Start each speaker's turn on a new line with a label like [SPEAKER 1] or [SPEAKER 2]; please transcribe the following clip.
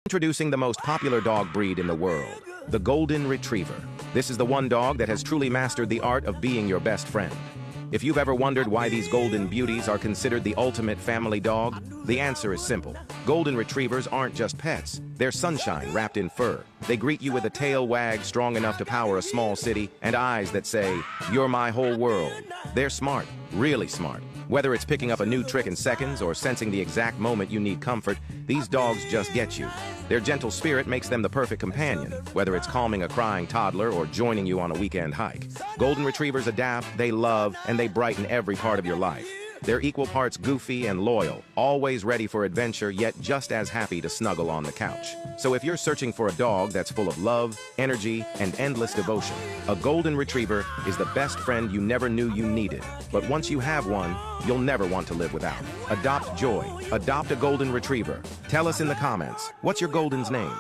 [SPEAKER 1] Introducing the most popular dog breed in the world, the Golden Retriever. This is the one dog that has truly mastered the art of being your best friend. If you've ever wondered why these golden beauties are considered the ultimate family dog, the answer is simple. Golden Retrievers aren't just pets. They're sunshine wrapped in fur. They greet you with a tail wag strong enough to power a small city and eyes that say, "You're my whole world." They're smart, really smart. Whether it's picking up a new trick in seconds or sensing the exact moment you need comfort, these dogs just get you. Their gentle spirit makes them the perfect companion, whether it's calming a crying toddler or joining you on a weekend hike. Golden Retrievers adapt, they love, and they brighten every part of your life. They're equal parts goofy and loyal, always ready for adventure, yet just as happy to snuggle on the couch. So if you're searching for a dog that's full of love, energy, and endless devotion, a Golden Retriever is the best friend you never knew you needed. But once you have one, you'll never want to live without. Adopt joy. Adopt a Golden Retriever. Tell us in the comments, what's your golden's name?